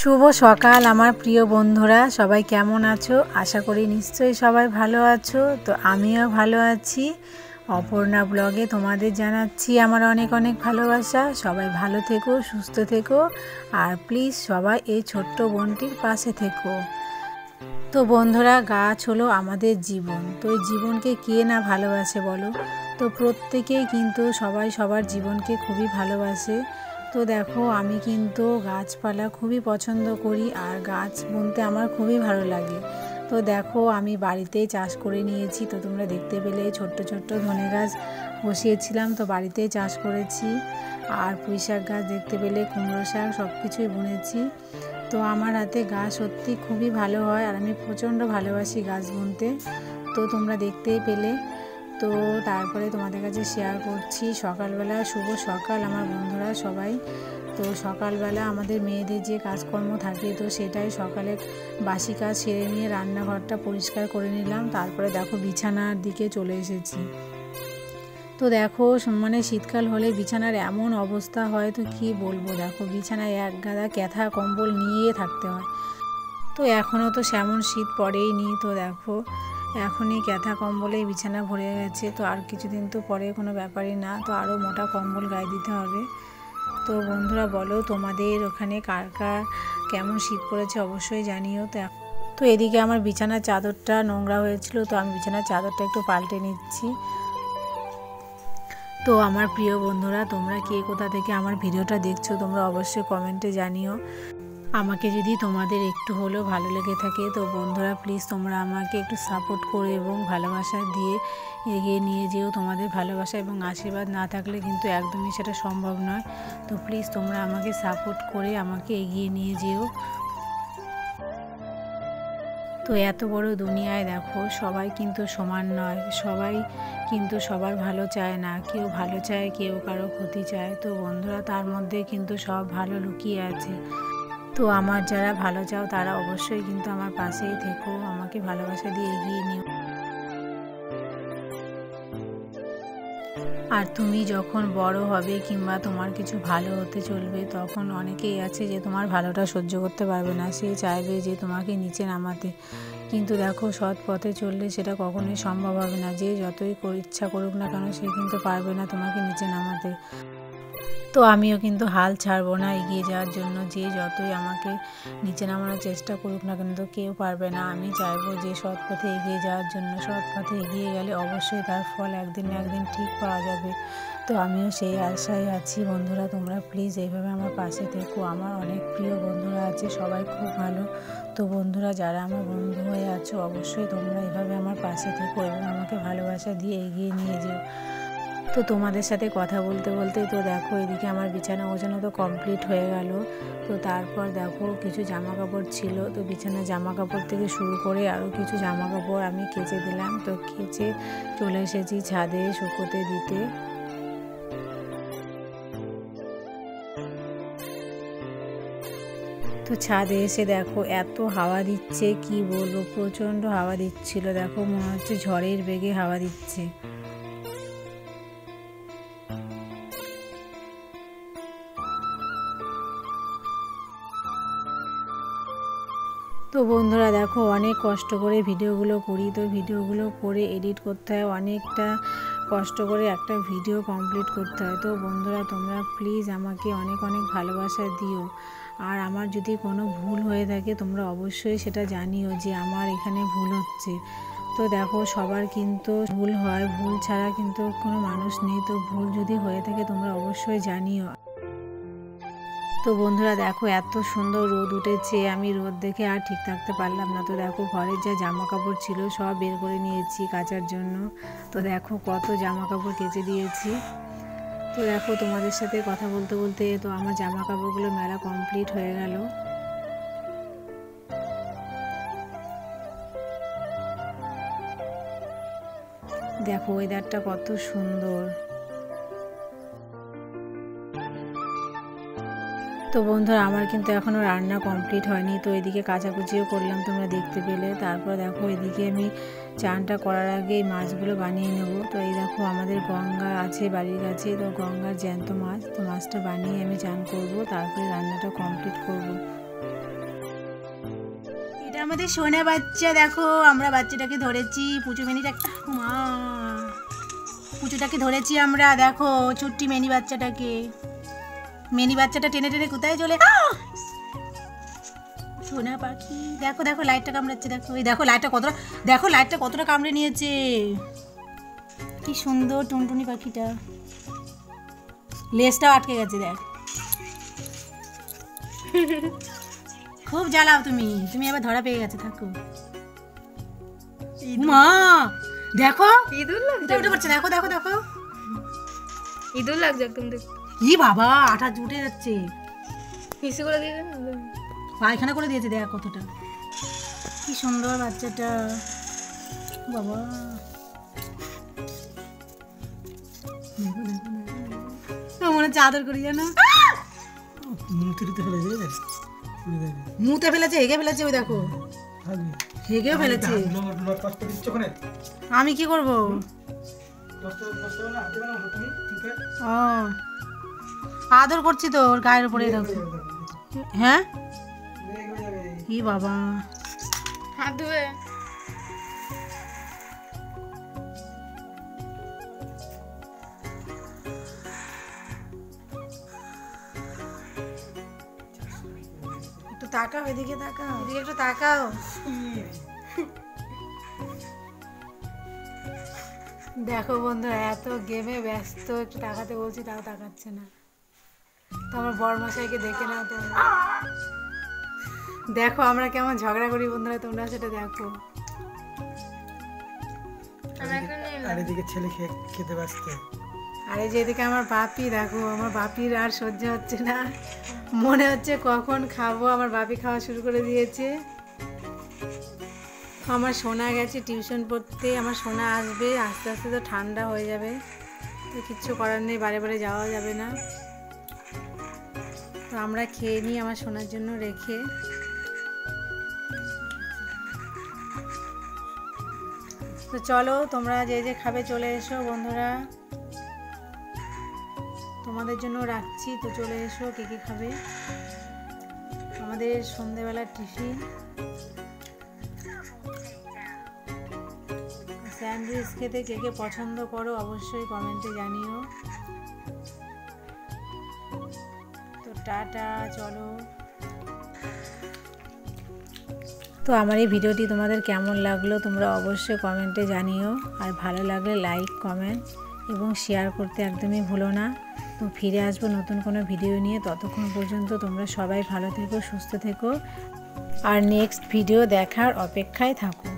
শুভ সকাল আমার প্রিয় বন্ধুরা, সবাই কেমন আছো? আশা করি নিশ্চয়ই সবাই ভালো আছো। তো আমিও ভালো আছি। অপর্ণা ব্লগে তোমাদের জানাচ্ছি আমার অনেক অনেক ভালোবাসা। সবাই ভালো থেকো, সুস্থ থেকো, আর প্লিজ সবাই এই ছোট্ট বোনটির পাশে থেকো। তো বন্ধুরা, গাছ হলো আমাদের জীবন। তো এই জীবনকে কে না ভালোবাসে বলো? তো প্রত্যেকেই কিন্তু সবাই সবার জীবনকে খুবই ভালোবাসে। তো দেখো, আমি কিন্তু গাছপালা খুবই পছন্দ করি, আর গাছ বুনতে আমার খুবই ভালো লাগে। তো দেখো, আমি বাড়িতেই চাষ করে নিয়েছি। তো তোমরা দেখতে পেলে ছোট্ট ছোট্ট ধনে গাছ বসিয়েছিলাম, তো বাড়িতেই চাষ করেছি। আর পুঁই শাক গাছ দেখতে পেলে, কুমড়ো শাক, সব কিছুই বুনেছি। তো আমার হাতে গাছ সত্যি খুবই ভালো হয়, আর আমি প্রচণ্ড ভালোবাসি গাছ বুনতে। তো তোমরা দেখতেই পেলে। তো তারপরে তোমাদের কাছে শেয়ার করছি সকালবেলা। শুভ সকাল আমার বন্ধুরা সবাই। তো সকালবেলা আমাদের মেয়েদের যে কাজকর্ম থাকে, তো সেটাই সকালে বাসি কাজ সেরে নিয়ে রান্নাঘরটা পরিষ্কার করে নিলাম। তারপরে দেখো বিছানার দিকে চলে এসেছি। তো দেখো, মানে শীতকাল হলে বিছানার এমন অবস্থা হয়, তো কি বলবো। দেখো, বিছানায় এক গাদা ক্যাথা কম্বল নিয়ে থাকতে হয়। তো এখনও তো সেমন শীত পড়েই নি। তো দেখো, এখনই ক্যাথা কম্বলেই বিছানা ভরে গেছে। তো আর কিছুদিন তো পরে কোনো ব্যাপারই না, তো আরও মোটা কম্বল গায়ে দিতে হবে। তো বন্ধুরা বলো, তোমাদের ওখানে কার কার কেমন শীত পড়েছে অবশ্যই জানিও। তো এদিকে আমার বিছানার চাদরটা নোংরা হয়েছিল, তো আমি বিছানার চাদরটা একটু পাল্টে নিচ্ছি। তো আমার প্রিয় বন্ধুরা, তোমরা কে কোথা থেকে আমার ভিডিওটা দেখছো তোমরা অবশ্যই কমেন্টে জানিও। আমাকে যদি তোমাদের একটু হলেও ভালো লেগে থাকে, তো বন্ধুরা প্লিজ তোমরা আমাকে একটু সাপোর্ট করে এবং ভালোবাসা দিয়ে এগিয়ে নিয়ে যেও। তোমাদের ভালোবাসা এবং আশীর্বাদ না থাকলে কিন্তু একদমই সেটা সম্ভব নয়। তো প্লিজ তোমরা আমাকে সাপোর্ট করে আমাকে এগিয়ে নিয়ে যেও। তো এত বড় দুনিয়ায় দেখো, সবাই কিন্তু সমান নয়, সবাই কিন্তু সবার ভালো চায় না। কেউ ভালো চায়, কেউ কারো ক্ষতি চায়। তো বন্ধুরা, তার মধ্যে কিন্তু সব ভালো লুকিয়ে আছে। তো আমার যারা ভালো চাও তারা অবশ্যই কিন্তু আমার পাশেই থেকো, আমাকে ভালোবাসা দিয়ে এগিয়ে নিও। আর তুমি যখন বড় হবে কিংবা তোমার কিছু ভালো হতে চলবে, তখন অনেকেই আছে যে তোমার ভালোটা সহ্য করতে পারবে না, সে চাইবে যে তোমাকে নিচে নামাতে। কিন্তু দেখো, সৎ পথে চললে সেটা কখনোই সম্ভব হবে না। যে যতই ইচ্ছা করুক না কেন, সে কিন্তু পারবে না তোমাকে নিচে নামাতে। তো আমিও কিন্তু হাল ছাড়বো না এগিয়ে যাওয়ার জন্য। যে যতই আমাকে নিচে নামানোর চেষ্টা করুক না কেন, তো কেউ পারবে না। আমি চাইবো যে সৎ পথে এগিয়ে যাওয়ার জন্য। সৎ পথে এগিয়ে গেলে অবশ্যই তার ফল একদিন না একদিন ঠিক পাওয়া যাবে। তো আমিও সেই আশায় আছি। বন্ধুরা, তোমরা প্লিজ এইভাবে আমার পাশে থেকো। আমার অনেক প্রিয় বন্ধুরা আছে, সবাই খুব ভালো। তো বন্ধুরা, যারা আমার বন্ধু হয়ে আছো, অবশ্যই তোমরা এভাবে আমার পাশে থেকো এবং আমাকে ভালোবাসা দিয়ে এগিয়ে নিয়ে যেও। তো তোমাদের সাথে কথা বলতে বলতে তো দেখো, এদিকে আমার বিছানা গোছানো তো কমপ্লিট হয়ে গেল। তো তারপর দেখো, কিছু জামা কাপড় ছিল, তো বিছানা জামা কাপড় থেকে শুরু করে আরও কিছু জামা কাপড় আমি কেচে দিলাম। তো কেচে চলে এসেছি ছাদে শুকোতে দিতে। তো ছাদে এসে দেখো, এত হাওয়া দিচ্ছে কি বলবো, প্রচণ্ড হাওয়া দিচ্ছিল। দেখো, মনে হচ্ছে ঝড়ের বেগে হাওয়া দিচ্ছে। তো বন্ধুরা দেখো, অনেক কষ্ট করে ভিডিওগুলো করি। তো ভিডিওগুলো করে এডিট করতে হয়, অনেকটা কষ্ট করে একটা ভিডিও কমপ্লিট করতে হয়। তো বন্ধুরা, তোমরা প্লিজ আমাকে অনেক অনেক ভালোবাসা দিও। আর আমার যদি কোনো ভুল হয়ে থাকে, তোমরা অবশ্যই সেটা জানিও যে আমার এখানে ভুল হচ্ছে। তো দেখো, সবার কিন্তু ভুল হয়, ভুল ছাড়া কিন্তু কোনো মানুষ নেই। তো ভুল যদি হয়ে থাকে তোমরা অবশ্যই জানিও। তো বন্ধুরা দেখো, এত সুন্দর রোদ উঠেছে, আমি রোদ দেখে আর ঠিক থাকতে পারলাম না। তো দেখো, ঘরের যা জামা কাপড় ছিল সব বের করে নিয়েছি কাচার জন্য। তো দেখো, কত জামা কাপড় কেচে দিয়েছি। তো দেখো, তোমাদের সাথে কথা বলতে বলতে তো আমার জামা কাপড়গুলো মেলা কমপ্লিট হয়ে গেল। দেখো, ওয়েদারটা কত সুন্দর। তো বন্ধুরা, আমার কিন্তু এখনও রান্না কমপ্লিট হয়নি। তো এদিকে কাচাকুচিও করলাম, তোমরা দেখতে পেলে। তারপর দেখো, এদিকে আমি চানটা করার আগে এই মাছগুলো বানিয়ে নেব। তো এই দেখো, আমাদের গঙ্গা আছে বাড়ির কাছে, তো গঙ্গার জ্যান্ত মাছ। তো মাছটা বানিয়ে আমি চান করব, তারপরে রান্নাটা কমপ্লিট করব। আমাদের সোনা বাচ্চা, দেখো আমরা বাচ্চাটাকে ধরেছি, পুচু মিনিটাকে, মা পুচুটাকে ধরেছি আমরা, দেখো ছুট্টি মিনি বাচ্চাটাকে। মিনি বাচ্চাটা টেনে টেনে কোথায় চলে, সোনা পাখি। দেখো দেখো লাইটটা কামড়াচ্ছে, দেখো এই দেখো লাইটটা কতটা, দেখো লাইটটা কতটা কামড়ে নিয়েছে। কি সুন্দর টুনটুনি পাখিটা, লেজটাও আটকে গেছে দেখ। খুব জ্বালাও তুমি, তুমি এবার ধরা পেয়ে গেছে, থাকো। মা দেখো ইঁদুর লাগছে, উঠে পড়ছে, দেখো দেখো দেখো, ইঁদুর লাগছে একদম। দেখ ই বাবা আঠা জুটে যাচ্ছে, পিসি করে দিয়ে দেন, পায়খানা করে দিয়েছে, দেখ কতটা। কি সুন্দর বাচ্চাটা, বাবা মনে হচ্ছে আদর করি জানো। মুতে ফেলেছে, হেগে ফেলেছে, ওই দেখো হেগেও ফেলেছে। আমি কি করব? আদর করছি তো ওর গায়ের উপরে, দেখো। হ্যাঁ কি বাবা, হাত ধুবে। একটু তাকাও, এদিকে তাকাও, এদিকে একটু তাকাও। দেখো বন্ধুরা, এত গেমে ব্যস্ত, একটু তাকাতে বলছি তাও তাকাচ্ছে না। তো আমার বড়মশাইকে দেখে নাও তোমরা, দেখো আমরা কেমন ঝগড়া করি বন্ধুরা, তোমরা সেটা দেখো। আর এদিকে ছেলে খেতে ব্যস্ত। আর এই যে এদিকে আমার বাপি, দেখো আমার বাপির আর সহ্য হচ্ছে না, মনে হচ্ছে কখন খাবো। আমার বাপি খাওয়া শুরু করে দিয়েছে। আমার সোনা গেছে টিউশন পড়তে, আমার সোনা আসবে, আস্তে আস্তে তো ঠান্ডা হয়ে যাবে, তো কিচ্ছু করার নেই, বারে বারে যাওয়া যাবে না। তো আমরা খেয়ে নিই আমার সোনার জন্য রেখে। তো চলো তোমরা যে যে খাবে চলে এসো বন্ধুরা, তোমাদের জন্য রাখছি, তো চলে এসো কে কে খাবে। আমাদের সন্ধেবেলার টিফিন স্যান্ডউইচ খেতে কে কে পছন্দ করো অবশ্যই কমেন্টে জানিও। তো টাটা, চলো। তো আমার এই ভিডিওটি তোমাদের কেমন লাগলো তোমরা অবশ্যই কমেন্টে জানিও, আর ভালো লাগলে লাইক কমেন্ট এবং শেয়ার করতে একদমই ভুলো না। তো ফিরে আসবো নতুন কোনো ভিডিও নিয়ে, ততক্ষণ পর্যন্ত তোমরা সবাই ভালো থেকো, সুস্থ থেকো, আর নেক্সট ভিডিও দেখার অপেক্ষায় থাকো।